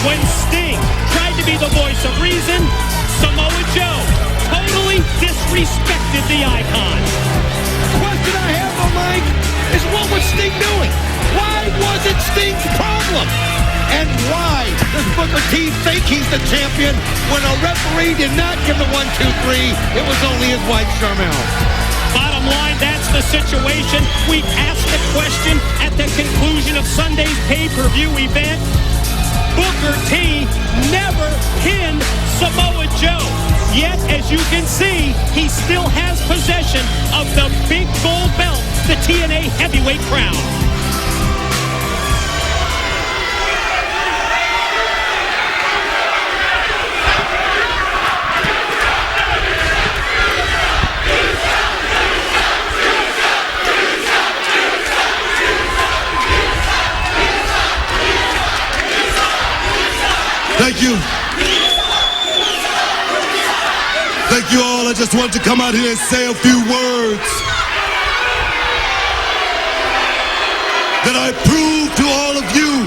When Sting tried to be the voice of reason, Samoa Joe totally disrespected the icon. The question I have, though, Mike, is what was Sting doing? Why was it Sting's problem? And why does Booker T think he's the champion when a referee did not give the 1, 2, 3? It was only his wife, Sharmell. Bottom line, that's the situation. We asked the question at the conclusion of Sunday's pay-per-view event. Booker T never pinned Samoa Joe. Yet, as you can see, he still has possession of the big gold belt, the TNA heavyweight crown. Thank you. Thank you all. I just wanted to come out here and say a few words. That I proved to all of you.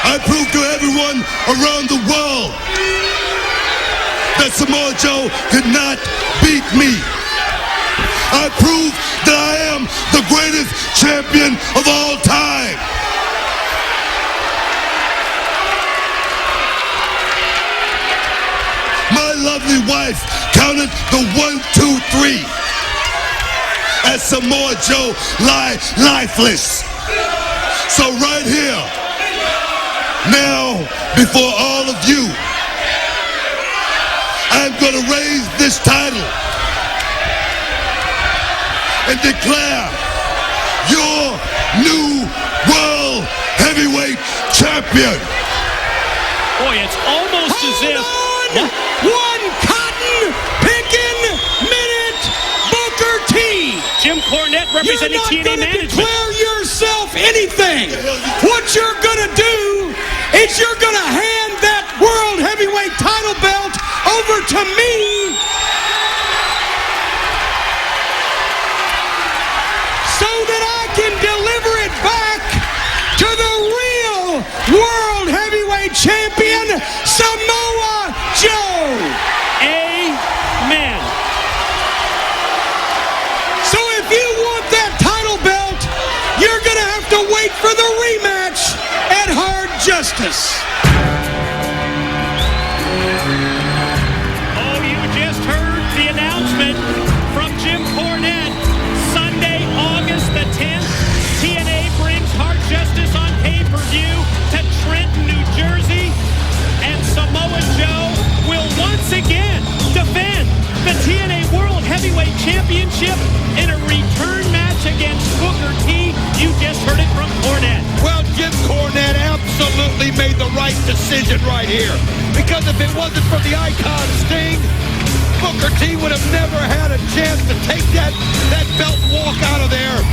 I proved to everyone around the world that Samoa Joe could not beat me. I proved that I am the greatest champion of all time. My lovely wife counted the 1, 2, 3 as Samoa Joe lie lifeless. So right here, now, before all of you, I'm going to raise this title and declare your new World Heavyweight Champion. Boy, it's almost as if... One cotton-picking minute, Booker T. Jim Cornette representing TNA management. You're not going to declare yourself anything. What you're going to do is you're going to hand that World Heavyweight title belt over to me so that I can deliver it back to the real World Heavyweight Champion, Samoa Joe. Amen. So if you want that title belt, you're going to have to wait for the rematch at Hard Justice. Oh, you just heard the announcement from Jim Cornette. Sunday, August the 10th, TNA brings Hard Justice on pay-per-view to Trenton, New Jersey. And Samoa Joe will once again defend the TNA World Heavyweight Championship in a return match against Booker T. You just heard it from Cornette. Well, Jim Cornette absolutely made the right decision right here. Because if it wasn't for the icon Sting, Booker T would have never had a chance to take that belt and walk out of there.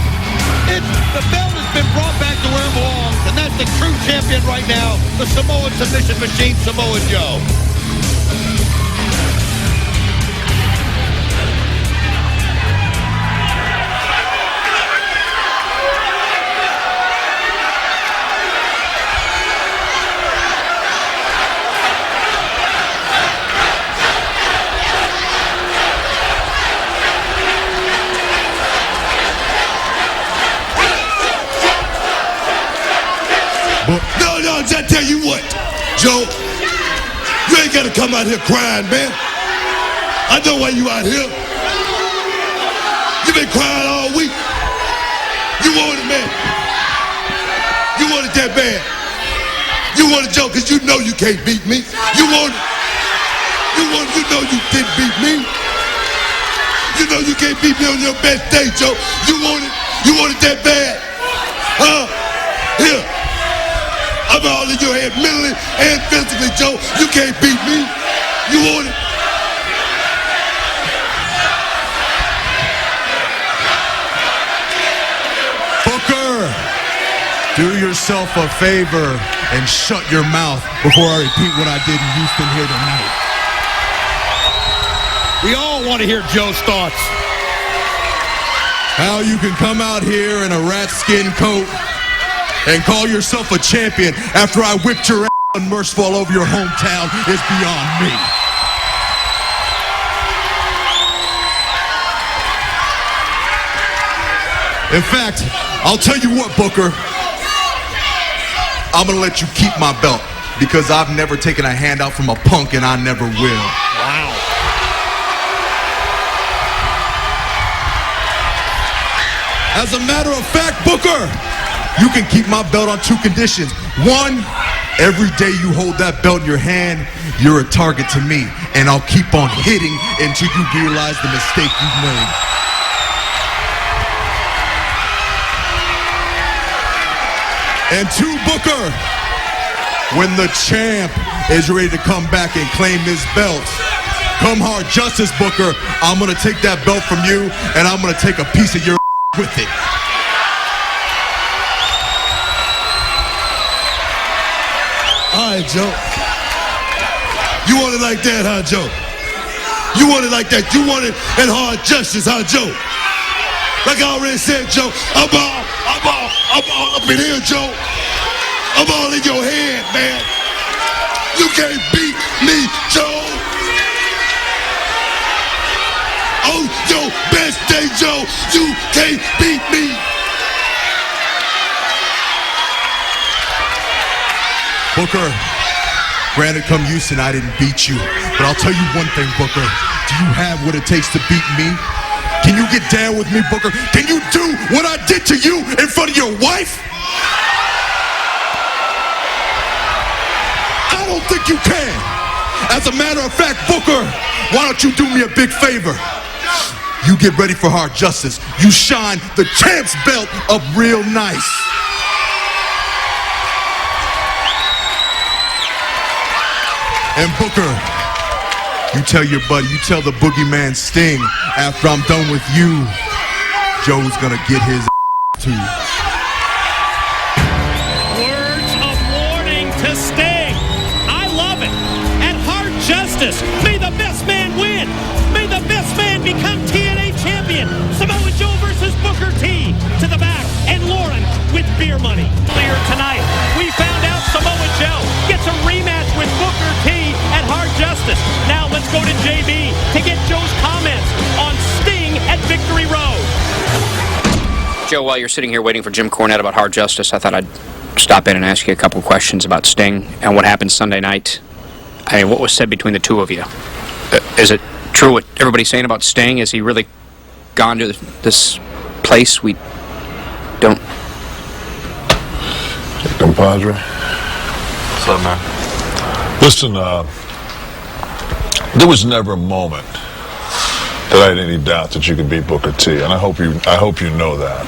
The belt has been brought back to where it belongs, and that's the true champion right now, the Samoan submission machine, Samoa Joe. No, I tell you what, Joe, you ain't gotta come out here crying, man. I know why you out here. You been crying all week. You want it, man. You want it that bad. You want it, Joe, because you know you can't beat me. You know you can't beat me. You know you can't beat me on your best day, Joe. You want it that bad. Huh? Here. I'm all in your head mentally and physically, Joe. You can't beat me. You want it? Booker, do yourself a favor and shut your mouth before I repeat what I did in Houston here tonight. We all want to hear Joe's thoughts. How you can come out here in a rat skin coat And call yourself a champion after I whipped your ass unmerciful all over your hometown is beyond me. In fact, I'll tell you what, Booker. I'm gonna let you keep my belt because I've never taken a handout from a punk and I never will. Wow. As a matter of fact, Booker, you can keep my belt on 2 conditions. 1, every day you hold that belt in your hand, you're a target to me, and I'll keep on hitting until you realize the mistake you've made. And 2, Booker, when the champ is ready to come back and claim his belt, come hard justice, Booker, I'm going to take that belt from you, and I'm going to take a piece of your with it. All right, Joe. You want it like that, huh, Joe? You want it like that. You want it in hard justice, huh, Joe? Like I already said, Joe, I'm all up in here, Joe. I'm all in your head, man. You can't beat me, Joe. On your best day, Joe, you can't beat me. Booker, granted, come Houston, I didn't beat you. But I'll tell you one thing, Booker. Do you have what it takes to beat me? Can you get down with me, Booker? Can you do what I did to you in front of your wife? I don't think you can. As a matter of fact, Booker, why don't you do me a big favor? You get ready for hard justice. You shine the champ's belt up real nice. And Booker, you tell your buddy, you tell the boogeyman Sting, after I'm done with you, Joe's gonna get his too. Words of warning to Sting. I love it. At hard justice, may the best man win. May the best man become TNA champion. Samoa Joe versus Booker T. To the back, and Lauren with beer money. Clear tonight, we found out Samoa Joe gets a rematch with Booker T at hard justice. Now let's go to JB to get Joe's comments on Sting at Victory Road. Joe, while you're sitting here waiting for Jim Cornette about hard justice, I thought I'd stop in and ask you a couple questions about Sting and what happened Sunday night. I mean, what was said between the two of you? Is it true what everybody's saying about Sting? Has he really gone to this place we don't... Compadre. What's up, man? Listen, there was never a moment that I had any doubt that you could beat Booker T, and I hope you know that.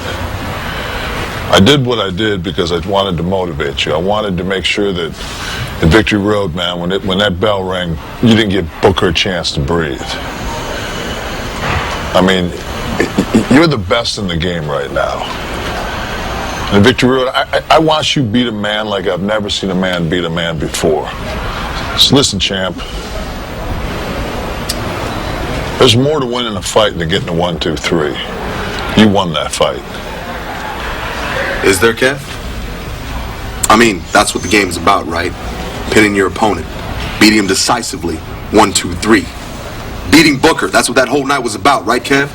I did what I did because I wanted to motivate you. I wanted to make sure that at Victory Road, man, when that bell rang, you didn't give Booker a chance to breathe. I mean, you're the best in the game right now. And at Victory Road, I watched you beat a man like I've never seen a man beat a man before. So listen, champ. There's more to winning a fight than getting a 1, 2, 3. You won that fight. Is there, Kev? I mean, that's what the game's about, right? Pinning your opponent. Beating him decisively. 1, 2, 3. Beating Booker, that's what that whole night was about, right, Kev?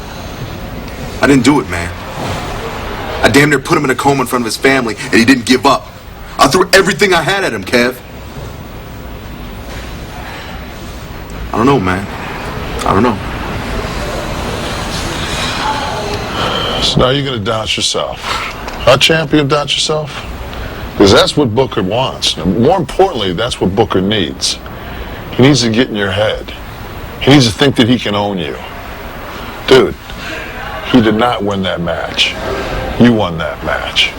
I didn't do it, man. I damn near put him in a coma in front of his family, and he didn't give up. I threw everything I had at him, Kev. I don't know, man. I don't know. So now you're going to doubt yourself. Huh, champ, you going to doubt yourself? Because that's what Booker wants. And more importantly, that's what Booker needs. He needs to get in your head. He needs to think that he can own you. Dude, he did not win that match. You won that match.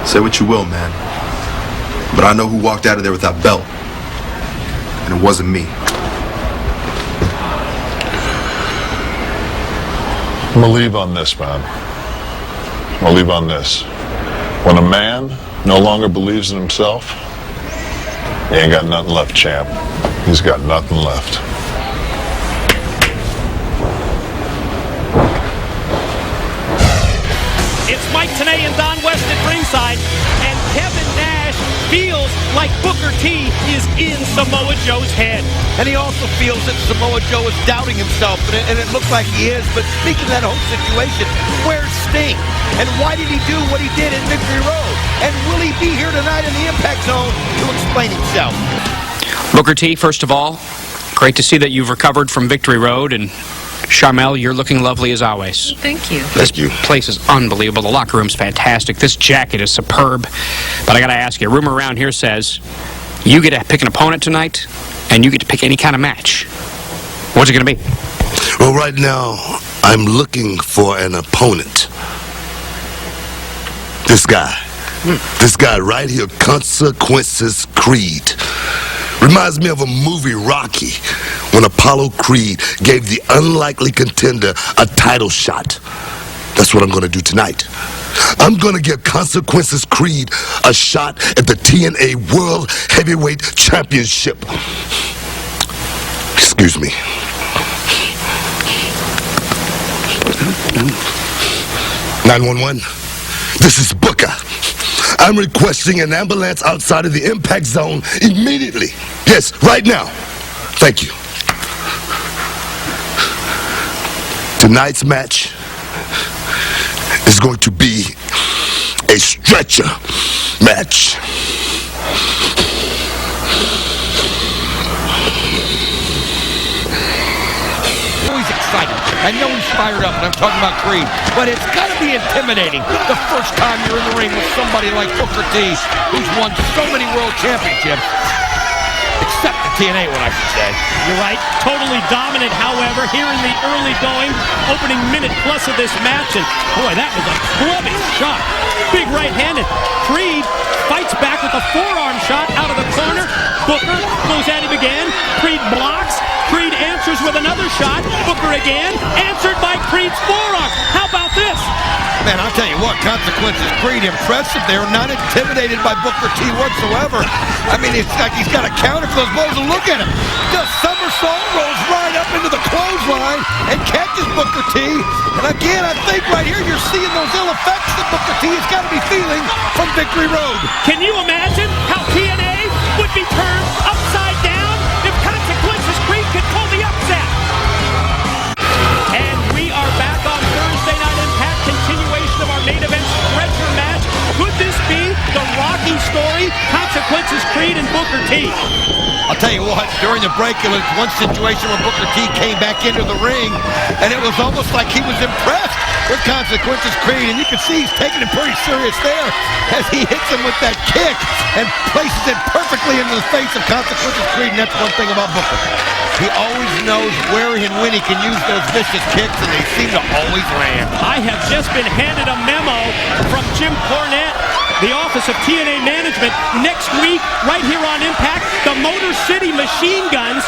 Say what you will, man. But I know who walked out of there with that belt. And it wasn't me. I'm going to leave on this, man. I'm going to leave on this. When a man no longer believes in himself, he ain't got nothing left, champ. He's got nothing left. ringside, and Kevin Nash feels like Booker T is in Samoa Joe's head. And he also feels that Samoa Joe is doubting himself, and it looks like he is. But speaking of that whole situation, where's Sting? And why did he do what he did in Victory Road? And will he be here tonight in the Impact Zone to explain himself? Booker T, first of all, great to see that you've recovered from Victory Road, and Sharmell, you're looking lovely as always. Thank you. This place is unbelievable. The locker room's fantastic. This jacket is superb. But I gotta ask you, a rumor around here says you get to pick an opponent tonight, and you get to pick any kind of match. What's it gonna be? Well, right now, I'm looking for an opponent. This guy. This guy right here, Consequences Creed. Reminds me of a movie, Rocky, when Apollo Creed gave the unlikely contender a title shot. That's what I'm going to do tonight. I'm going to give Consequences Creed a shot at the TNA World Heavyweight Championship. Excuse me. (911). This is Booker. I'm requesting an ambulance outside of the Impact Zone immediately. Yes, right now. Thank you. Tonight's match is going to be a stretcher match. He's excited. I know he's fired up, and I'm talking about Creed, but it's got to be intimidating the first time you're in the ring with somebody like Booker T, who's won so many world championships, except the TNA one, I should say. You're right. Totally dominant, however, here in the early going, opening minute plus of this match. And boy, that was a clubbing shot. Big right-handed. Creed fights back with a forearm shot out of the corner. Booker goes at him again. Creed blocks. Creed answers with another shot. Booker again, answered by Creed's forearm. How about this? Man, I'll tell you what, Consequences Creed, impressive there, not intimidated by Booker T whatsoever. I mean, it's like he's got a counter for those blows, and look at him. Does somersault, rolls right up into the clothesline, and catches Booker T. And again, I think right here you're seeing those ill effects that Booker T has got to be feeling from Victory Road. Can you imagine how TNA would be turned upside down if Consequences Creed could pull the upset? And we are back on Thursday Night Impact, continuation of our main event stretcher match. Could this be the Rocky story? Consequences Creed and Booker T. I'll tell you what, during the break, it was one situation where Booker T came back into the ring, and it was almost like he was impressed with Consequences Creed, and you can see he's taking it pretty serious there as he hits him with that kick and places it perfectly into the face of Consequences Creed, and that's one thing about Booker. He always knows where and when he can use those vicious kicks, and they seem to always land. I have just been handed a memo from Jim Cornette, the Office of TNA Management. Next week, right here on Impact, the Motor City Machine Guns,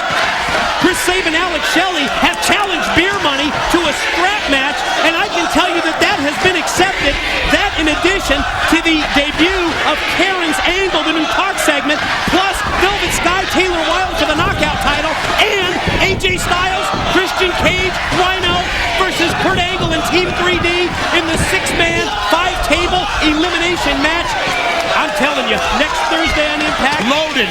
Chris Sabin, Alex Shelley, have challenged Beer Money to a strap match, and I can tell you that that has been accepted. That in addition to the debut of Karen's Angle, the new talk segment, plus Velvet Sky, Taylor Wilde for the knockout title, and AJ Styles, Christian Cage, Rhino versus Kurt Angle and Team 3D in the 6-man, 5-table elimination match. I'm telling you, next Thursday on Impact, loaded,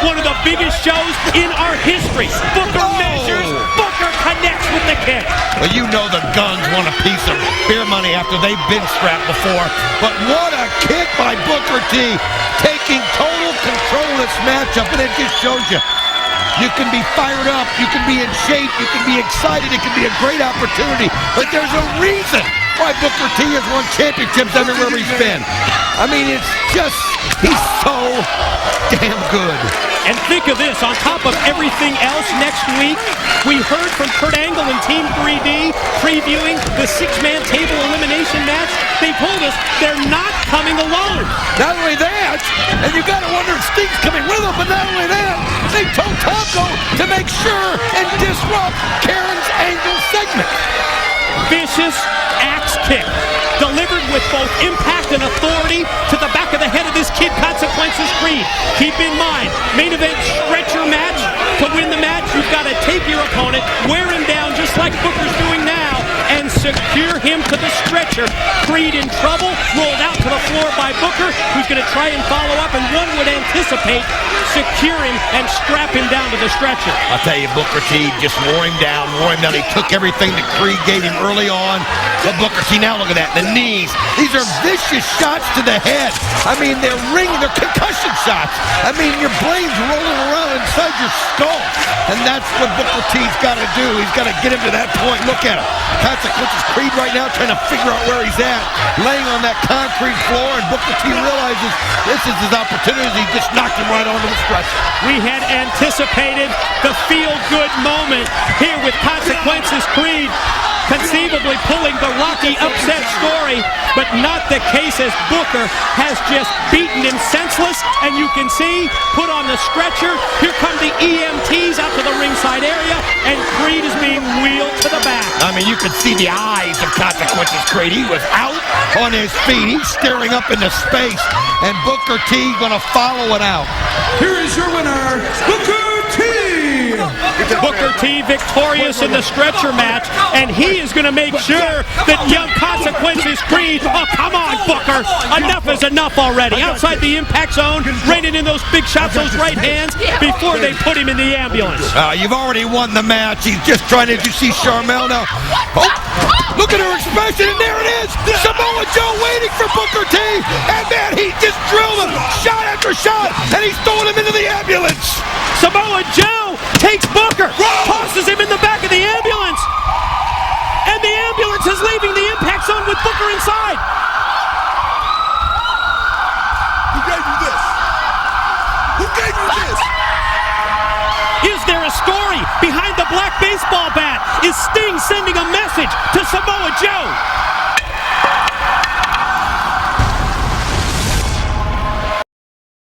one of the biggest shows in our history. Booker measures, Booker connects with the kick. Well, you know the Guns want a piece of Beer Money after they've been strapped before, but what a kick by Booker T, taking total control of this matchup, and it just shows you. You can be fired up, you can be in shape, you can be excited, it can be a great opportunity, but there's a reason why Booker T has won championships everywhere he's been. I mean, it's just, he's so damn good. And think of this, on top of everything else next week, we heard from Kurt Angle and Team 3D previewing the 6-man table elimination match. They told us they're not coming alone. Not only that, and you gotta wonder if Sting's coming with them, but not only that, they told Taco to make sure and disrupt Karen's Angle segment. Vicious axe kick, delivered with both impact and authority to the back of the head of this kid, Consequences Creed. Keep in mind, main event stretcher match. To win the match, you've got to take your opponent, wear him down just like Booker's doing now, and and secure him to the stretcher. Creed in trouble, rolled out to the floor by Booker, who's going to try and follow up, and one would anticipate secure him and strap him down to the stretcher. I'll tell you, Booker T just wore him down. He took everything that Creed gave him early on. But Booker T, now look at that, the knees. These are vicious shots to the head. I mean, they're concussion shots. I mean, your brain's rolling around inside your skull. And that's what Booker T's got to do. He's got to get him to that point. Look at him. Consequences, Creed right now trying to figure out where he's at. Laying on that concrete floor, and Booker T realizes this is his opportunity. He just knocked him right onto the stretcher. We had anticipated the feel-good moment here with Consequences Creed conceivably pulling the Rocky upset story, but not the case, as Booker has just beaten him senseless, and you can see, put on the stretcher. Here come the EMTs out to the ringside area, and Creed is being wheeled to the back. I mean, you could see the eyes of Consequences Creed. He was out on his feet. He's staring up into space, and Booker T gonna follow it out. Here is your winner, Booker T. Booker T victorious in the stretcher match, and he is going to make sure that young Consequences Creed, oh, come on, Booker, enough is enough already. Outside the impact zone, raining in those big shots, those right hands, before they put him in the ambulance. You've already won the match. He's just trying to, you see Sharmell now. Oh, look at her expression, and there it is. Samoa Joe waiting for Booker T, and man, he just drilled him, shot after shot, and he's throwing him into the ambulance. Samoa Joe takes Booker, tosses him in the back of the ambulance, and the ambulance is leaving the impact zone with Booker inside. Who gave you this? Who gave you this? Is there a story behind the black baseball bat? Is Sting sending a message to Samoa Joe?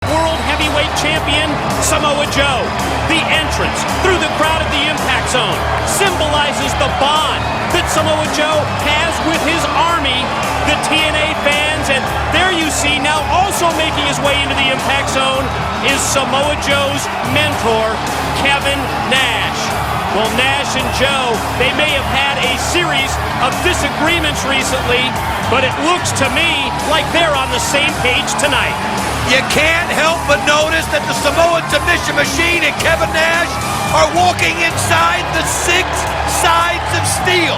World Heavyweight Champion Samoa Joe. The entrance through the crowd of the impact zone symbolizes the bond that Samoa Joe has with his army, the TNA fans, and there you see now also making his way into the impact zone is Samoa Joe's mentor, Kevin Nash. Well, Nash and Joe, they may have had a series of disagreements recently, but it looks to me like they're on the same page tonight. You can't help but notice that the Samoan submission machine and Kevin Nash are walking inside the 6 sides of steel.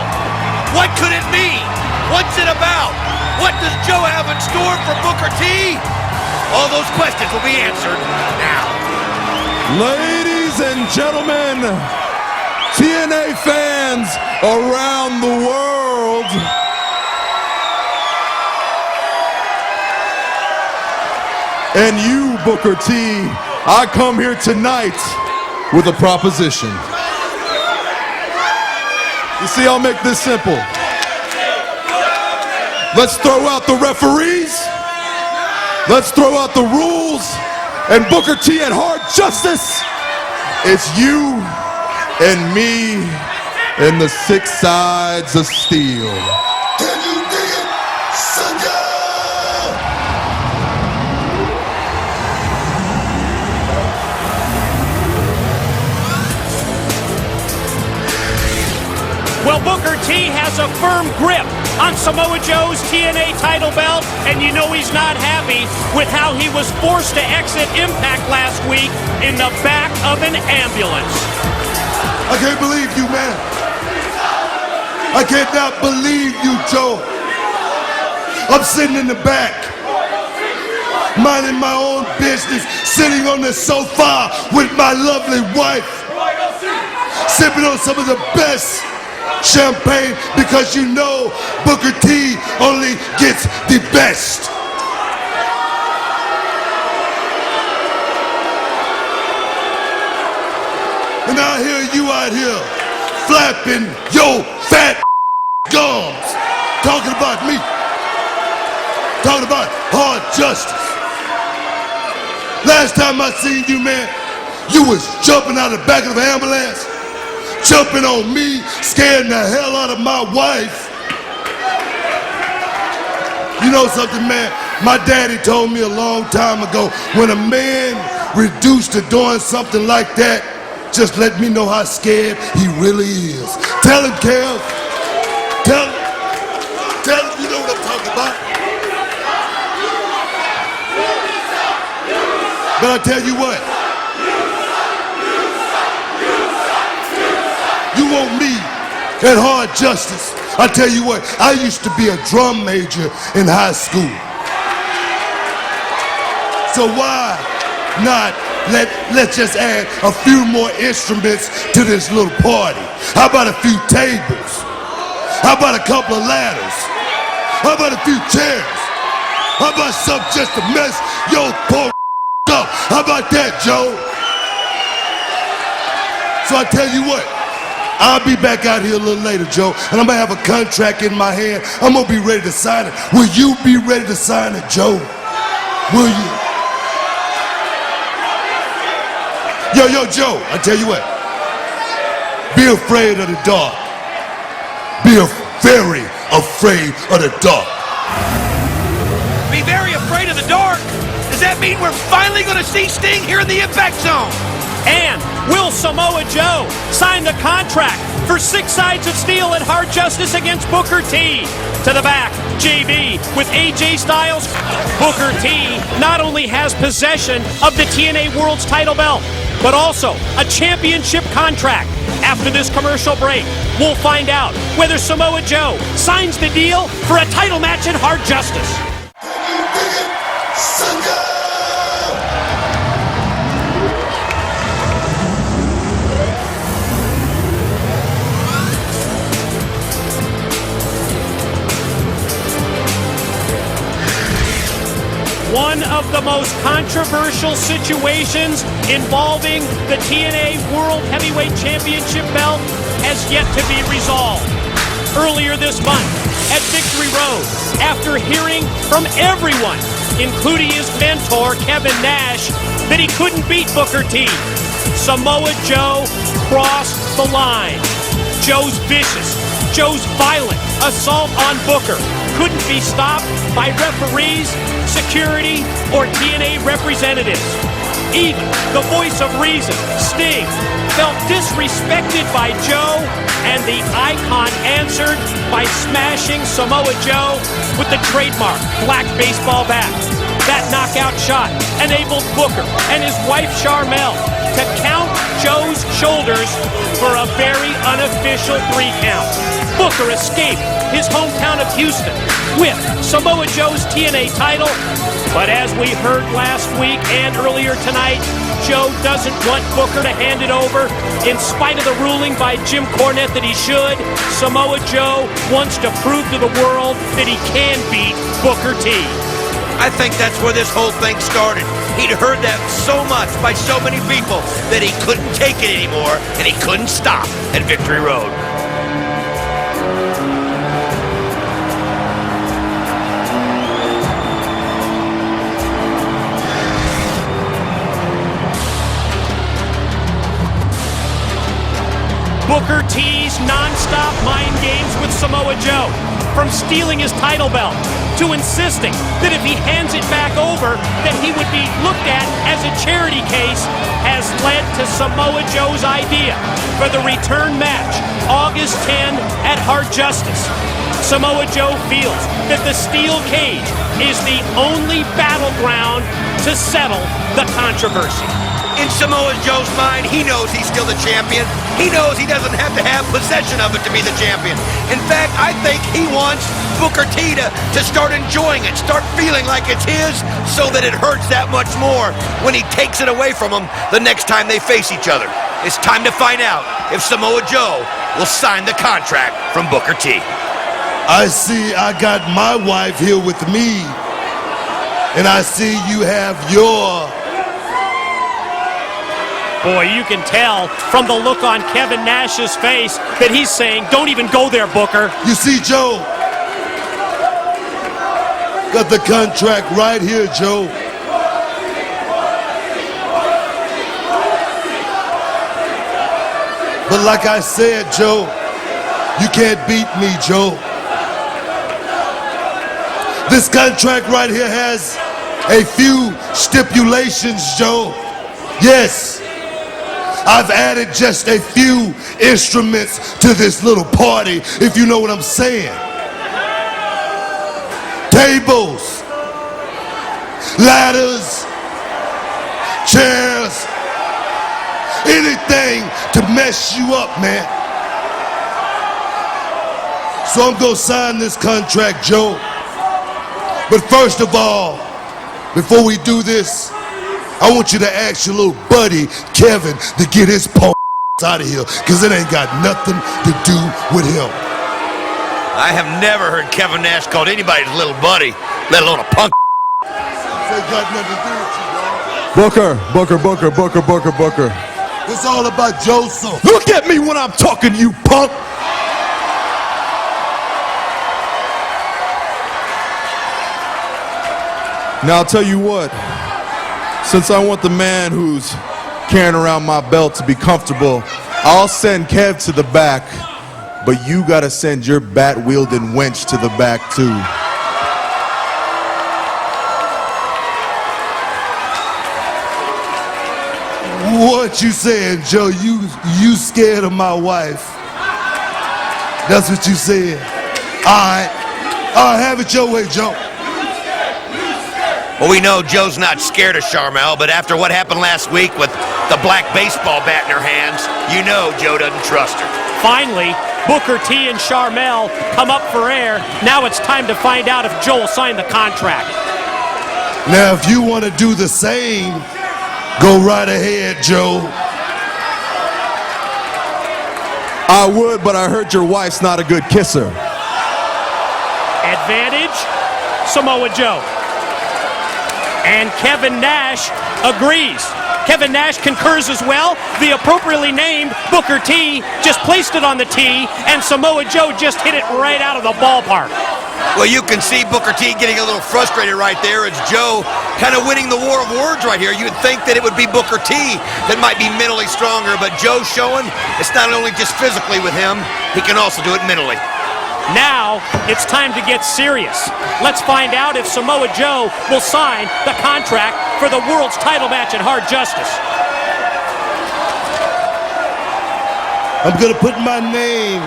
What could it mean? What's it about? What does Joe have in store for Booker T? All those questions will be answered now. Ladies and gentlemen, TNA fans around the world, and you, Booker T, I come here tonight with a proposition. You see, I'll make this simple. Let's throw out the referees. Let's throw out the rules. And Booker T at Hard Justice, it's you and me and the 6 sides of steel. Can you dig it, sucker? Well, Booker T has a firm grip on Samoa Joe's TNA title belt, and you know he's not happy with how he was forced to exit Impact last week in the back of an ambulance. I can't believe you, man. I cannot believe you, Joe. I'm sitting in the back, minding my own business, sitting on the sofa with my lovely wife, sipping on some of the best champagne, because you know Booker T only gets the best. And I hear you out here flapping your fat gums, talking about me, talking about hard justice. Last time I seen you, man, you was jumping out of the back of the ambulance, jumping on me, scaring the hell out of my wife. You know something, man? My daddy told me a long time ago, when a man reduced to doing something like that, just let me know how scared he really is. Tell him, Kev. Tell him. Tell him you know what I'm talking about. But I tell you what. You want me at Hard Justice. I tell you what, I used to be a drum major in high school. So why not let's just add a few more instruments to this little party? How about a few tables? How about a couple of ladders? How about a few chairs? How about something just to mess your poor up? How about that, Joe? So I tell you what, I'll be back out here a little later, Joe, and I'm gonna have a contract in my hand. I'm gonna be ready to sign it. Will you be ready to sign it, Joe? Will you? Yo, Joe, I tell you what, be afraid of the dark. Be very afraid of the dark. Be very afraid of the dark? Does that mean we're finally going to see Sting here in the Impact Zone? And will Samoa Joe sign the contract for 6 sides of steel at Hard Justice against Booker T? To the back, JB with AJ Styles. Booker T not only has possession of the TNA World's title belt, but also a championship contract. After this commercial break, we'll find out whether Samoa Joe signs the deal for a title match at Hard Justice. One of the most controversial situations involving the TNA World Heavyweight Championship belt has yet to be resolved. Earlier this month at Victory Road, after hearing from everyone, including his mentor Kevin Nash, that he couldn't beat Booker T, Samoa Joe crossed the line. Joe's vicious, Joe's violent assault on Booker couldn't be stopped by referees, security, or TNA representatives. Even the voice of reason, Sting, felt disrespected by Joe, and the icon answered by smashing Samoa Joe with the trademark black baseball bat. That knockout shot enabled Booker and his wife Sharmell to count Joe's shoulders for a very unofficial 3 count. Booker escaped his hometown of Houston with Samoa Joe's TNA title. But as we heard last week and earlier tonight, Joe doesn't want Booker to hand it over. In spite of the ruling by Jim Cornette that he should, Samoa Joe wants to prove to the world that he can beat Booker T. I think that's where this whole thing started. He'd heard that so much by so many people that he couldn't take it anymore, and he couldn't stop at Victory Road. Booker T's non-stop mind games with Samoa Joe, from stealing his title belt to insisting that if he hands it back over, that he would be looked at as a charity case, has led to Samoa Joe's idea for the return match, August 10 at Hard Justice. Samoa Joe feels that the steel cage is the only battleground to settle the controversy. In Samoa Joe's mind, he knows he's still the champion. He knows he doesn't have to have possession of it to be the champion. In fact, I think he wants Booker T to start enjoying it, start feeling like it's his, so that it hurts that much more when he takes it away from him the next time they face each other. It's time to find out if Samoa Joe will sign the contract from Booker T. I see I got my wife here with me, and I see you have your... Boy, you can tell from the look on Kevin Nash's face that he's saying, don't even go there, Booker. You see, Joe, got the contract right here, Joe. But like I said, Joe, you can't beat me, Joe. This contract right here has a few stipulations, Joe. Yes. I've added just a few instruments to this little party, if you know what I'm saying. tables, ladders, chairs, anything to mess you up, man. So I'm gonna sign this contract, Joe. But first of all, before we do this, I want you to ask your little buddy, Kevin, to get his out of here, because it ain't got nothing to do with him. I have never heard Kevin Nash called anybody's little buddy, let alone a punk. So it got nothing to do with you, bro. Booker. It's all about Joseph. Look at me when I'm talking, you punk. Now I'll tell you what, since I want the man who's carrying around my belt to be comfortable, I'll send Kev to the back, but you gotta send your bat-wielding wench to the back too. What you saying, Joe? You scared of my wife? That's what you said. All right, have it your way, Joe. Well, we know Joe's not scared of Sharmell, but after what happened last week with the black baseball bat in her hands, you know Joe doesn't trust her. Finally, Booker T and Sharmell come up for air. Now it's time to find out if Joe will sign the contract. Now, if you want to do the same, go right ahead, Joe. I would, but I heard your wife's not a good kisser. Advantage, Samoa Joe. And Kevin Nash agrees. Kevin Nash concurs as well. The appropriately named Booker T just placed it on the tee, and Samoa Joe just hit it right out of the ballpark. Well, you can see Booker T getting a little frustrated right there. It's Joe kind of winning the war of words right here. You'd think that it would be Booker T that might be mentally stronger, but Joe's showing it's not only just physically with him, he can also do it mentally. Now, it's time to get serious. Let's find out if Samoa Joe will sign the contract for the world's title match at Hard Justice. I'm gonna put my name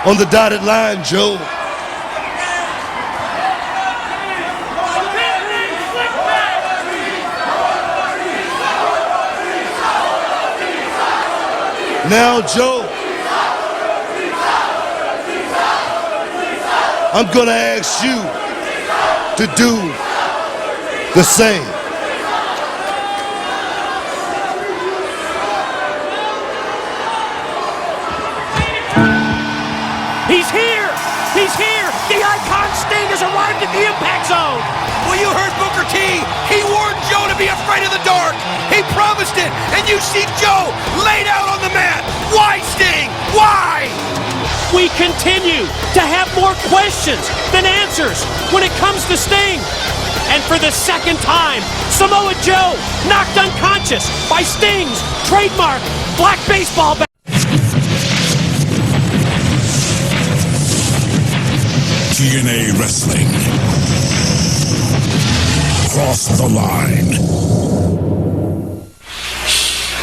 on the dotted line, Joe. Now, Joe, I'm gonna ask you to do the same. He's here! He's here! The Icon Sting has arrived at the impact zone! Well, you heard Booker T. He warned Joe to be afraid of the dark. He promised it, and you see Joe laid out on the mat. Why, Sting? Why? We continue to have more questions than answers when it comes to Sting. And for the second time, Samoa Joe knocked unconscious by Sting's trademark black baseball bat. TNA Wrestling. Cross the line.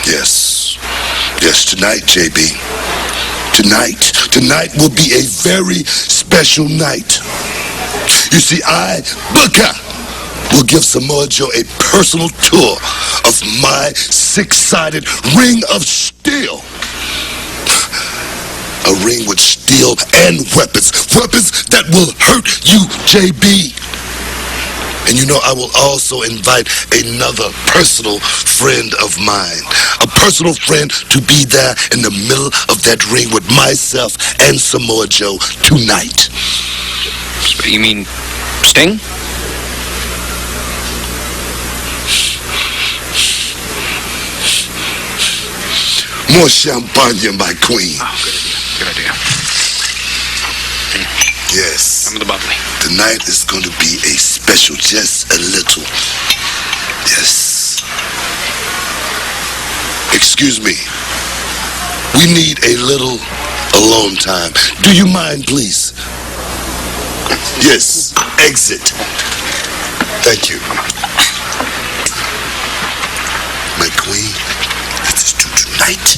Yes, tonight, JB. Tonight will be a very special night. You see, Booker, will give Samoa Joe a personal tour of my six-sided ring of steel. A ring with steel and weapons that will hurt you, JB. And you know, I will also invite another personal friend of mine. A personal friend to be there in the middle of that ring with myself and Samoa Joe tonight. You mean Sting? More champagne, my queen. Oh, good idea. Yes. Some of the bubbly. Tonight is going to be a special, just a little. Yes. Excuse me. We need a little alone time. Do you mind, please? Yes. Exit. Thank you. My queen, let's do tonight.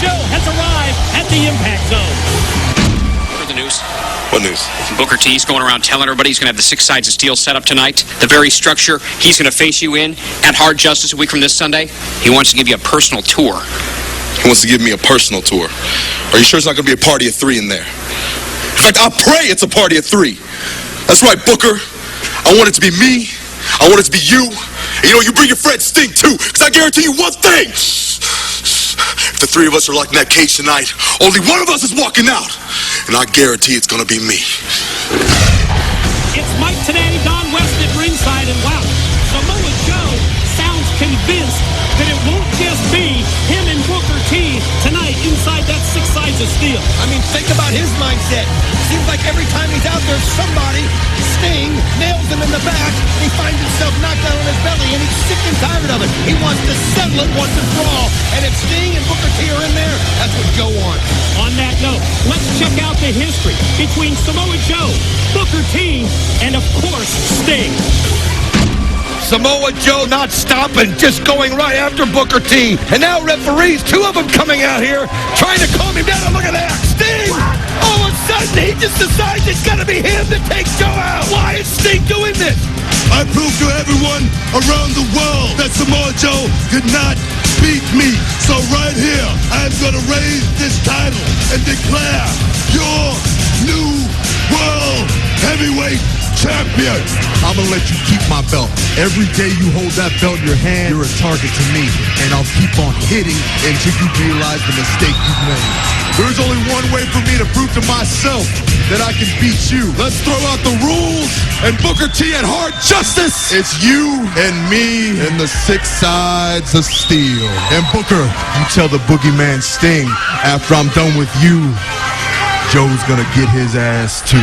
Joe has arrived at the Impact Zone. For the news. What news? Booker T's going around telling everybody he's going to have the 6 sides of steel set up tonight. The very structure he's going to face you in at Hard Justice a week from this Sunday. He wants to give you a personal tour. He wants to give me a personal tour. Are you sure it's not going to be a party of 3 in there? In fact, I pray it's a party of 3. That's right, Booker. I want it to be me. I want it to be you. And you bring your friend Sting too, because I guarantee you one thing. If the 3 of us are like in that cage tonight, only one of us is walking out. And I guarantee it's going to be me. It's Mike today, Don West at ringside, and wow, Samoa Joe sounds convinced that it won't just be him and Booker T tonight inside that 6 sides of steel. I mean, think about his mindset. Seems like every time he's out there, somebody, Sting, nails him in the back. He finds himself knocked out on his belly, and he's sick and tired of it. He wants to settle it once and for all. And if Sting and Booker T are in there, that's what Joe wants. On that note, let's check out the history between Samoa Joe, Booker T, and of course, Sting. Samoa Joe not stopping, just going right after Booker T. And now referees, 2 of them coming out here, trying to calm him down. And look at that, Sting! All of a sudden, he just decides it's got to be him that takes Joe out. Why is Sting doing this? I proved to everyone around the world that Samoa Joe could not beat me. So right here, I'm going to raise this title and declare your new world heavyweight champion. I'm gonna let you keep my belt. Every day you hold that belt in your hand, you're a target to me. And I'll keep on hitting until you realize the mistake you've made. There's only one way for me to prove to myself that I can beat you. Let's throw out the rules and Booker T at Hard Justice. It's you and me and the 6 sides of steel. And Booker, you tell the boogeyman Sting, after I'm done with you, Joe's gonna get his ass too.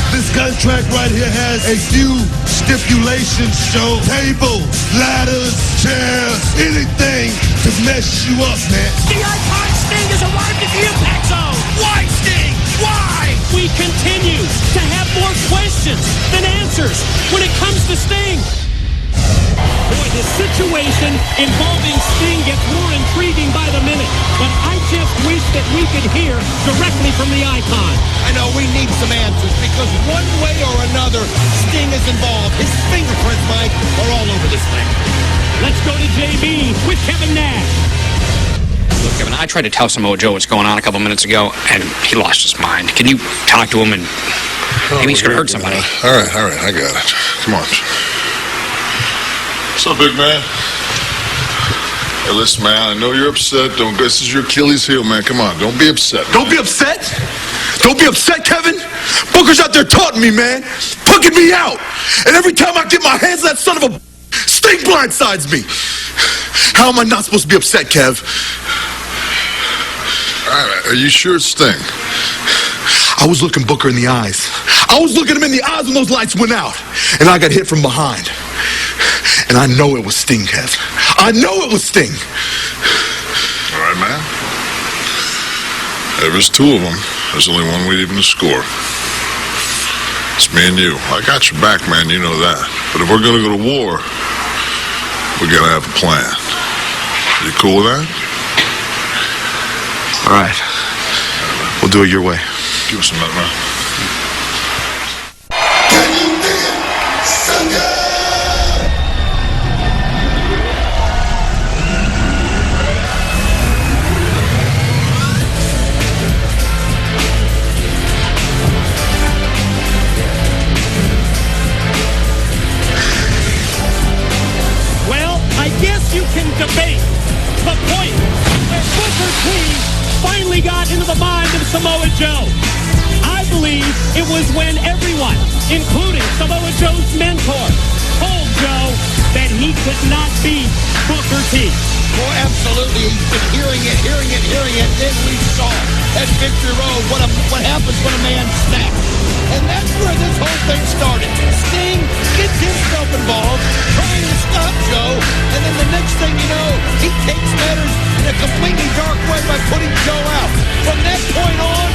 This contract right here has a few stipulations, Joe. Tables, ladders, chairs, anything to mess you up, man. The icon Sting has arrived at the Impact Zone. Why, Sting? Why? We continue to have more questions than answers when it comes to Sting. Boy, the situation involving Sting gets more intriguing by the minute, but I just wish that we could hear directly from the icon. I know we need some answers because one way or another, Sting is involved. His fingerprints, Mike, are all over this thing. Let's go to JB with Kevin Nash. Look, Kevin, I tried to tell Samoa Joe what's going on a couple minutes ago, and he lost his mind. Can you talk to him and maybe he's going to hurt somebody? All right, I got it. Come on. What's up, big man? Hey, listen, man, I know you're upset. This is your Achilles heel, man. Come on, don't be upset. Don't be upset. Don't be upset, Kevin. Booker's out there taunting me, man. Pucking me out. And every time I get my hands on that son of a Sting blindsides me. How am I not supposed to be upset, Kev? All right, are you sure it's Sting? I was looking Booker in the eyes. I was looking him in the eyes when those lights went out. And I got hit from behind. And I know it was Sting, Kev. I know it was Sting. All right, man. If there's 2 of them, there's only one way even to score. It's me and you. I got your back, man. You know that. But if we're going to go to war, we got to have a plan. You cool with that? All right. We'll do it your way. Give us a minute, man. Debate the point where Booker T finally got into the mind of Samoa Joe. I believe it was when everyone, including Samoa Joe's mentor, told Joe that he could not beat Booker T. Oh, absolutely. He's been hearing it. Then we saw at Victory Road what happens when a man snaps. And that's where this whole thing started. Sting gets himself involved, trying to stop Joe, and then the next thing you know, he takes matters in a completely dark way by putting Joe out. From that point on,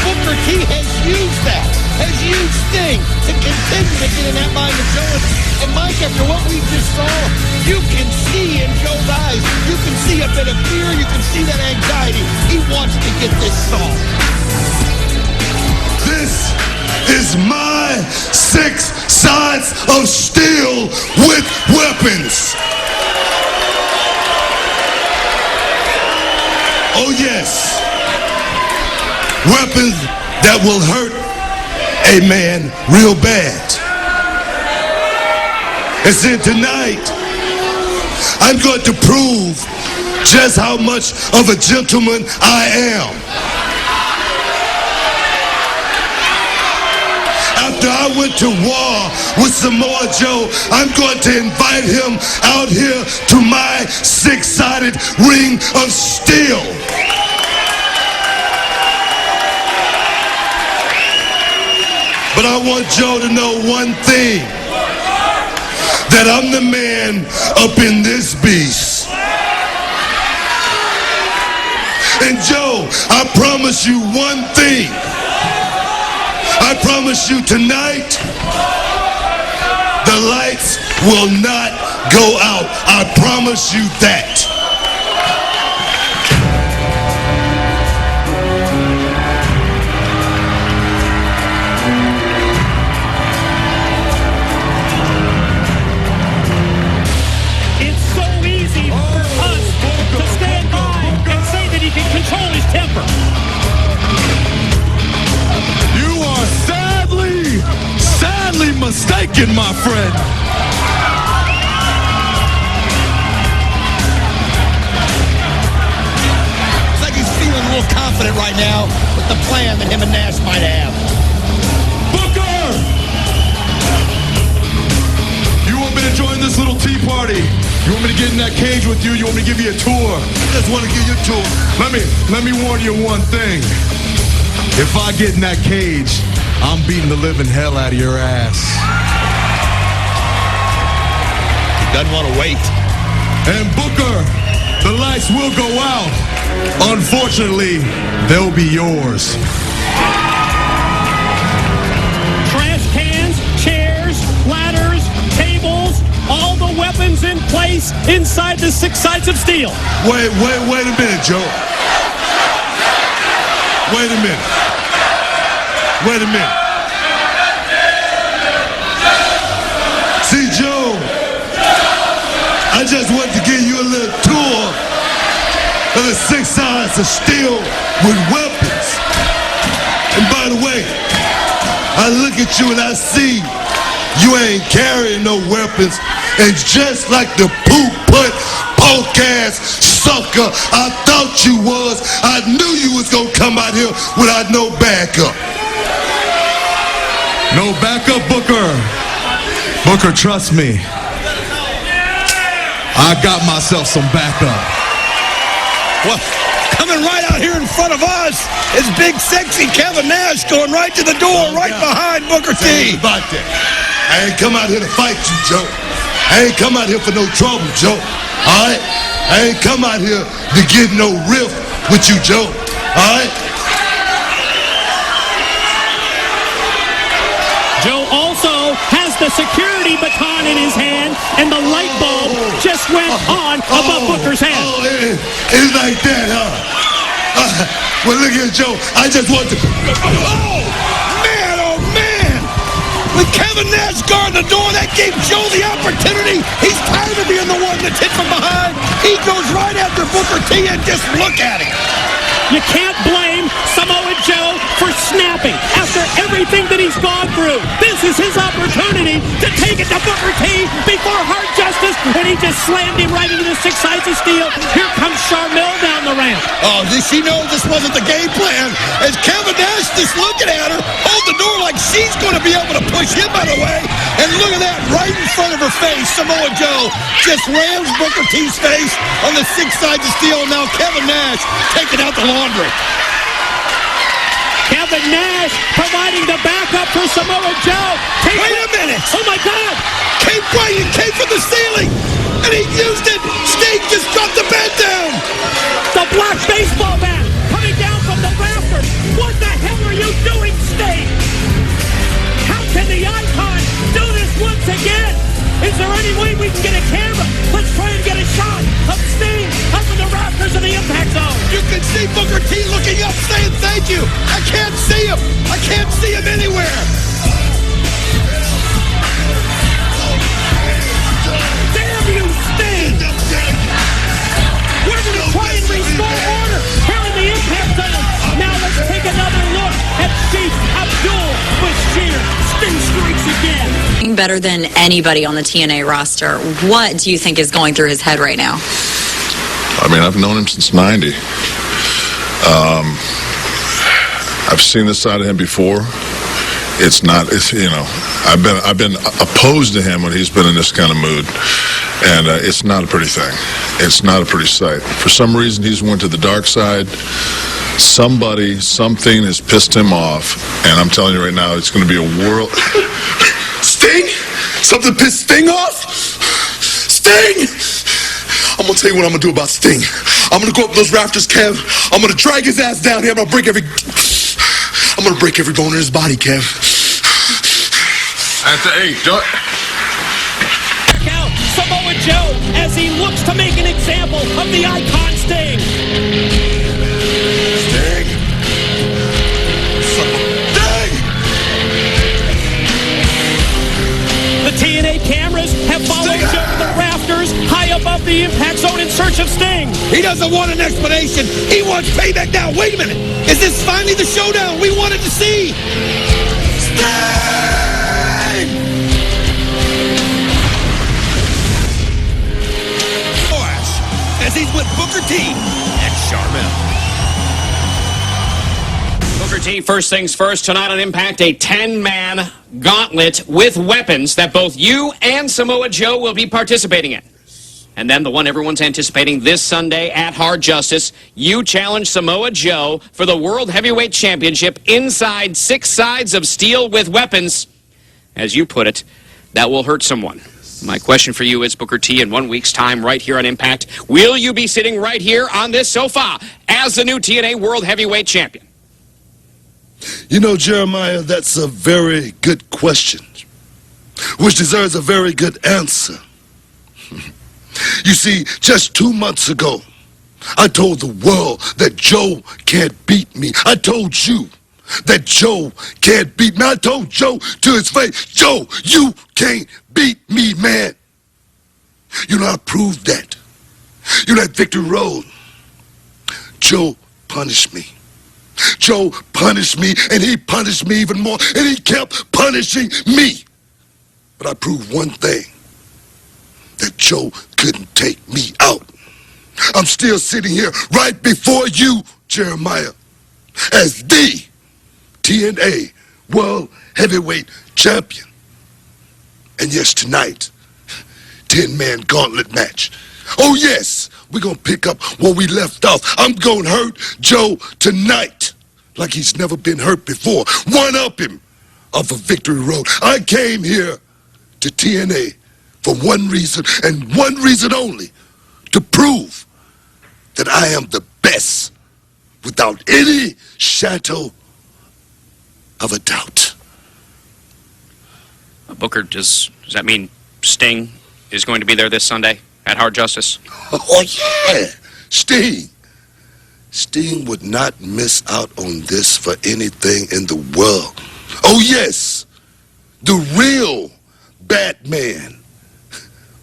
Booker T has used Sting to continue to get in that mind of Joe. And Mike, after what we just saw, you can see in Joe's eyes face, you can see a bit of fear, you can see that anxiety. He wants to get this solved. This is my 6 sides of steel with weapons. Oh yes, weapons that will hurt a man real bad. And then tonight, I'm going to prove just how much of a gentleman I am. After I went to war with Samoa Joe, I'm going to invite him out here to my 6-sided ring of steel. But I want Joe to know one thing, that I'm the man up in this beast. And Joe, I promise you one thing. I promise you tonight, the lights will not go out. I promise you that. It's so easy for us to stand by and say that he can control his temper. You are sadly mistaken, my friend. It's like he's feeling a little confident right now with the plan that him and Nash might have. Booker! You want me to join this little tea party? You want me to get in that cage with you? You want me to give you a tour? I just want to give you a tour. Let me warn you one thing. If I get in that cage, I'm beating the living hell out of your ass. He doesn't want to wait. And Booker, the lights will go out. Unfortunately, they'll be yours. Trash cans, chairs, ladders, tables, all the weapons in place inside the 6 sides of steel. Wait a minute, Joe. Wait a minute. See, Joe, I just want to give you a little tour of the 6 sides of steel with weapons. And by the way, I look at you and I see you ain't carrying no weapons. And just like the poop-put, poke-ass sucker I thought you was, I knew you was gonna come out here without no backup. No backup, Booker. Booker, trust me. I got myself some backup. Well, coming right out here in front of us is big, sexy Kevin Nash going right to the door, right behind Booker T. About that. I ain't come out here to fight you, Joe. I ain't come out here for no trouble, Joe. All right? I ain't come out here to get no rift with you, Joe. All right? Joe also has the security baton in his hand, and the light bulb just went on above Booker's head. Oh, it's like that, huh? Well, look here, Joe. I just want to... Oh, man! With Kevin Nash guarding the door, that gave Joe the opportunity. He's tired of being the one that's hit from behind. He goes right after Booker T, and just look at him. You can't blame Samoa Joe for snapping after everything that he's gone through. This is his opportunity to take it to Booker T before hard justice, and he just slammed him right into the 6 sides of steel. Here comes Sharmell down the ramp. Oh, she knows this wasn't the game plan. As Kevin Nash just looking at her, hold the door like she's going to be able to push him out of the way. And look at that, right in front of her face, Samoa Joe just rams Booker T's face on the 6 sides of steel. Now Kevin Nash taking out the laundry. Kevin Nash providing the backup for Samoa Joe. Wait a minute. Oh, my God. Came from the ceiling, and he used it. Sting just dropped the bed down. The black baseball bat coming down from the rafters. What the hell are you doing, Sting? How can the Icon do this once again? Is there any way we can get a camera? Let's try and get a shot of Sting T looking up, saying thank you. I can't see him. I can't see him anywhere. Damn you, Sting! We're going to try and restore order here in the Impact Zone. Now let's take another look at Chief Abdul Bashir. Sting strikes again. Better than anybody on the TNA roster. What do you think is going through his head right now? I mean, I've known him since '90. I've seen this side of him before. It's you know, I've been opposed to him when he's been in this kind of mood, and it's not a pretty thing. It's not a pretty sight. For some reason, he's went to the dark side. Something has pissed him off, and I'm telling you right now, it's going to be a world. Sting? Something pissed Sting off? Sting! I'm gonna tell you what I'm gonna do about Sting. I'm gonna go up those rafters, Kev. I'm gonna drag his ass down here. I'm gonna break every bone in his body, Kev. At the 8, Joe. Check out Samoa Joe as he looks to make an example of the icon Sting. Sting! Sting! The TNA cameras have followed Joe to the rafters high above the Impact Zone in search of Sting. He doesn't want an explanation. He wants payback now. Wait a minute. Is this finally the showdown we wanted to see? Sting! As he's with Booker T and Sharmell. Booker T, first things first, tonight on Impact, a 10-man gauntlet with weapons that both you and Samoa Joe will be participating in. And then the one everyone's anticipating this Sunday at Hard Justice, you challenge Samoa Joe for the World Heavyweight Championship inside 6 sides of steel with weapons. As you put it, that will hurt someone. My question for you is, Booker T, in 1 week's time right here on Impact, will you be sitting right here on this sofa as the new TNA World Heavyweight Champion? You know, Jeremiah, that's a very good question, which deserves a very good answer. You see, just 2 months ago, I told the world that Joe can't beat me. I told you that Joe can't beat me. I told Joe to his face, Joe, you can't beat me, man. You know, I proved that. You know, that Victory Road, Joe punished me. Joe punished me, and he punished me even more, and he kept punishing me. But I proved one thing, that Joe couldn't take me out. I'm still sitting here right before you, Jeremiah, as the TNA World Heavyweight Champion. And yes, tonight, 10-man gauntlet match. Oh yes, we're gonna pick up where we left off. I'm gonna hurt Joe tonight like he's never been hurt before. One up him off of Victory Road. I came here to TNA for one reason and one reason only, to prove that I am the best without any shadow of a doubt. Booker, does that mean Sting is going to be there this Sunday at Hard Justice? Oh, yeah. Sting would not miss out on this for anything in the world. Oh, yes. The real Batman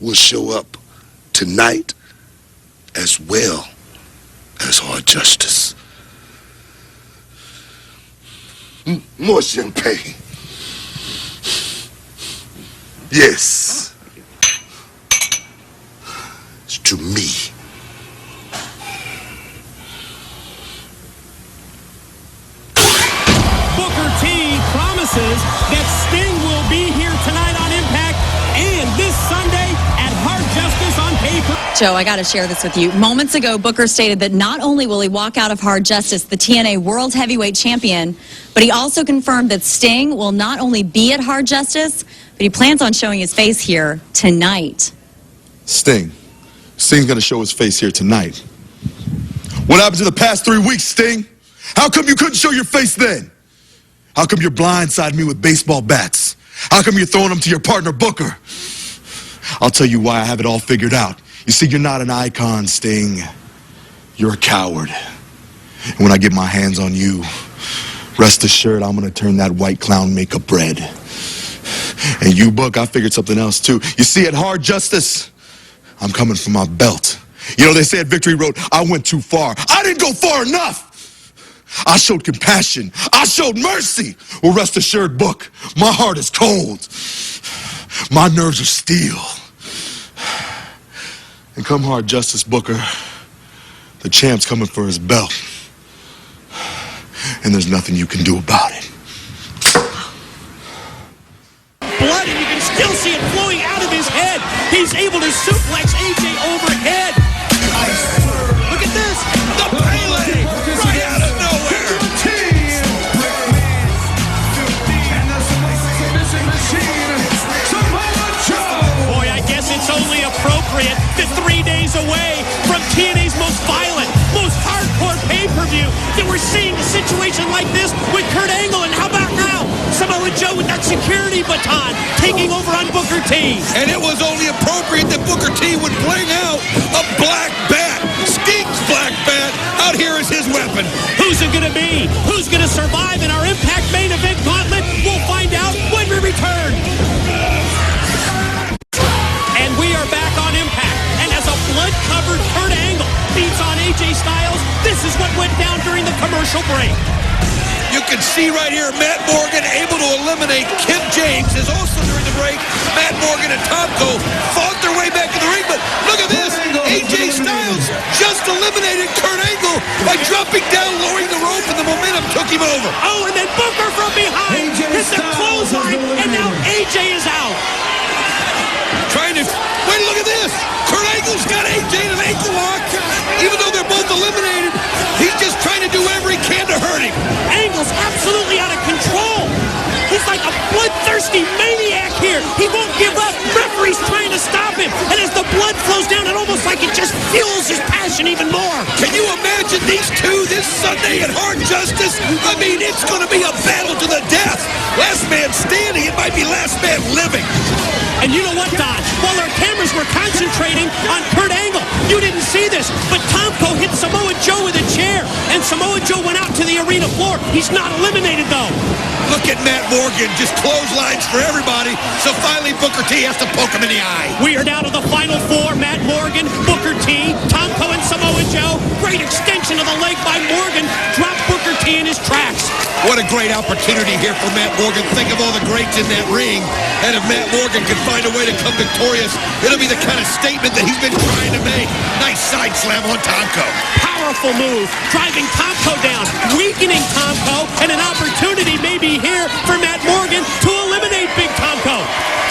will show up tonight as well as Hard Justice. More champagne. Yes. It's to me. Booker T promises that Sting will be here tonight on Impact and this Sunday at Hard Justice on paper. Joe, I got to share this with you. Moments ago, Booker stated that not only will he walk out of Hard Justice the TNA World Heavyweight Champion, but he also confirmed that Sting will not only be at Hard Justice, but he plans on showing his face here tonight. Sting's gonna show his face here tonight. What happened to the past 3 weeks, Sting? How come you couldn't show your face then? How come you're blindsiding me with baseball bats? How come you're throwing them to your partner, Booker? I'll tell you why I have it all figured out. You see, you're not an icon, Sting. You're a coward. And when I get my hands on you, rest assured I'm going to turn that white clown makeup red. And you, Book, I figured something else, too. You see, at Hard Justice, I'm coming for my belt. You know, they say at Victory Road, I went too far. I didn't go far enough. I showed compassion. I showed mercy. Well, rest assured, Book, my heart is cold. My nerves are steel. And come Hard Justice, Booker, the champ's coming for his belt. And there's nothing you can do about it. Blood, and you can still see it flowing out of his head. He's able to suplex AJ overhead. Look at this. The Pele right out of nowhere. Boy, I guess it's only appropriate that 3 days away from TNA's most violent, most hardcore pay-per-view that we're seeing a situation like this with Kurt Angle. And how about now? Samoa Joe with that security baton taking over on Booker T. And it was only appropriate that Booker T would bring out a black bat. Sting's black bat out here as his weapon. Who's it going to be? Who's going to survive in our Impact main event gauntlet? We'll find out when we return. And we are back on Impact. And as a blood-covered Kurt Angle beats on AJ Styles, this is what went down during the commercial break. You can see right here, Matt Morgan able to eliminate Kim James. As also during the break, Matt Morgan and Tomko fought their way back to the ring. But look at this. AJ Styles just eliminated Kurt Angle by dropping down, lowering the rope, and the momentum took him over. Oh, and then Booker from behind hits the clothesline, and now AJ is out. Trying to... Wait, look at this. Kurt Angle's got AJ in an ankle lock. Even though they're both eliminated, he's just trying to do whatever he can to hurt him. Angle's absolutely out of control. He's like a bloodthirsty maniac here. He won't give up. Referee's trying to stop him. And as the blood flows down, it almost like it just fuels his passion even more. Can you imagine these two this Sunday at Hard Justice? I mean, it's going to be a battle to the death. Last man standing, it might be last man living. And you know what, Don? While our cameras were concentrating on Kurt Angle, you didn't see this, but Tomko hit Samoa Joe with a chair, and Samoa Joe went out to the arena floor. He's not eliminated, though. Look at Matt Morgan, just clotheslines for everybody, so finally Booker T has to poke him in the eye. We are down to the final four. Matt Morgan, Booker T, Tomko, and Samoa Joe. Great extension of the leg by Morgan. Dropped Booker T in his tracks. What a great opportunity here for Matt Morgan. Think of all the greats in that ring. And if Matt Morgan can find a way to come victorious, it'll be the kind of statement that he's been trying to make. Nice side slam on Tomko. Powerful move, driving Tomko down, weakening Tomko, and an opportunity may be here for Matt Morgan to eliminate Big Tomko.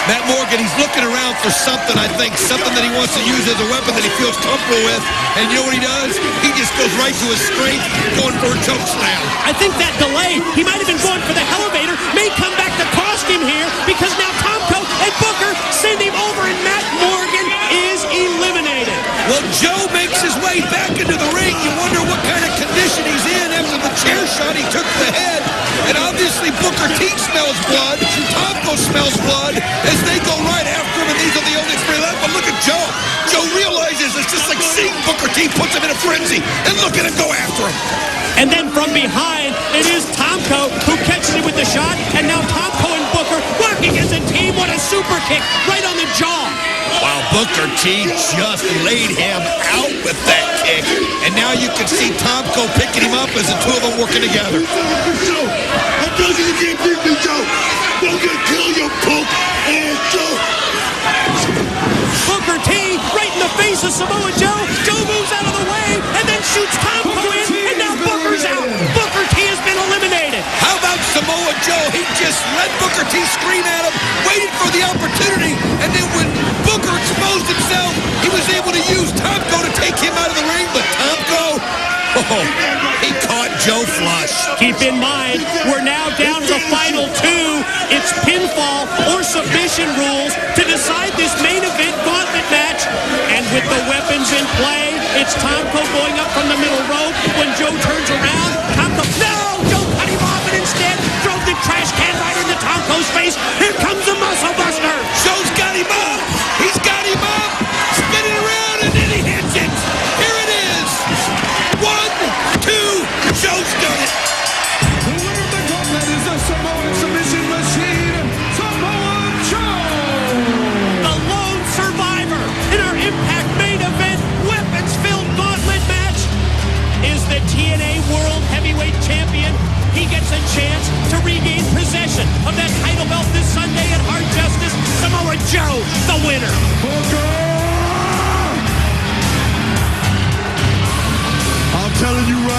Matt Morgan, he's looking around for something, I think, something that he wants to use as a weapon that he feels comfortable with. And you know what he does? He just goes right to his strength, going for a choke slam. I think that delay, he might have been going for the elevator, may come back to cost him here because now Tomko and Booker send him over and Matt Morgan is eliminated. Well, Joe makes his way back into the ring. You wonder what kind of condition he's in after the chair shot he took to the head. And obviously Booker T smells blood. Tomko smells blood as they go right after him, and these are the only three left. But look at Joe. Joe realizes it's just like seeing Booker T puts him in a frenzy. And look at him go after him. And then from behind, it is Tomko who catches him with the shot. And now Tomko and Booker working as a team. What a super kick right on the jaw. Wow, Booker T just laid him out with that kick. And now you can see Tomko picking him up as the two of them working together. Joe, I told you you can't beat me, Joe. I'm gonna kill your punk and Joe. Booker T right in the face of Samoa Joe. Joe moves out of the way and then shoots Tomko in, and now Booker's out. Booker T has been eliminated. How about Samoa Joe? He just let Booker T scream at him, waited for the opportunity, and then when Booker exposed himself, he was able to use Tomko to take him out of the ring, but Tomko, he caught Joe flush. Keep in mind, we're now down to the final two. It's pinfall or submission rules to decide this main event gauntlet match. And with the weapons in play, it's Tomko going up from the middle rope. When Joe turns around, Tomko, no! Joe cut him off and instead drove the trash can right into Tomko's face. Here comes the Muscle Buster. Joe's got him up. He's got him up. Spinning around and then he hits it. Here it is. 1, 2,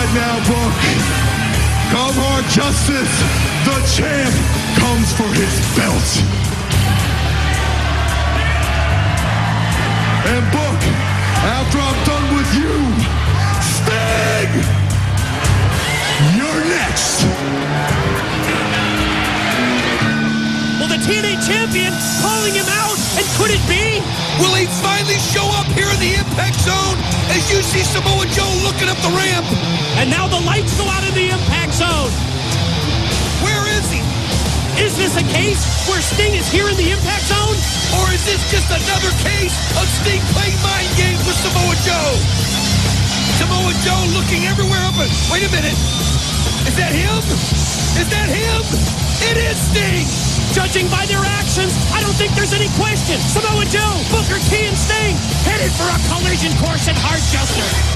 right now, Book. Come hard justice, the champ comes for his belt. And Book, after I'm done with you, Sting, you're next. Well, the TNA champion calling him out, and could it be? Will he finally show up here in the Impact Zone as you see Samoa Joe looking up the ramp? And now the lights go out in the Impact Zone. Where is he? Is this a case where Sting is here in the Impact Zone? Or is this just another case of Sting playing mind games with Samoa Joe? Samoa Joe looking everywhere up. Wait a minute. Is that him? Is that him? It is Sting! Judging by their actions, I don't think there's any question. Samoa Joe, Booker T, and Sting headed for a collision course at Hard Justice.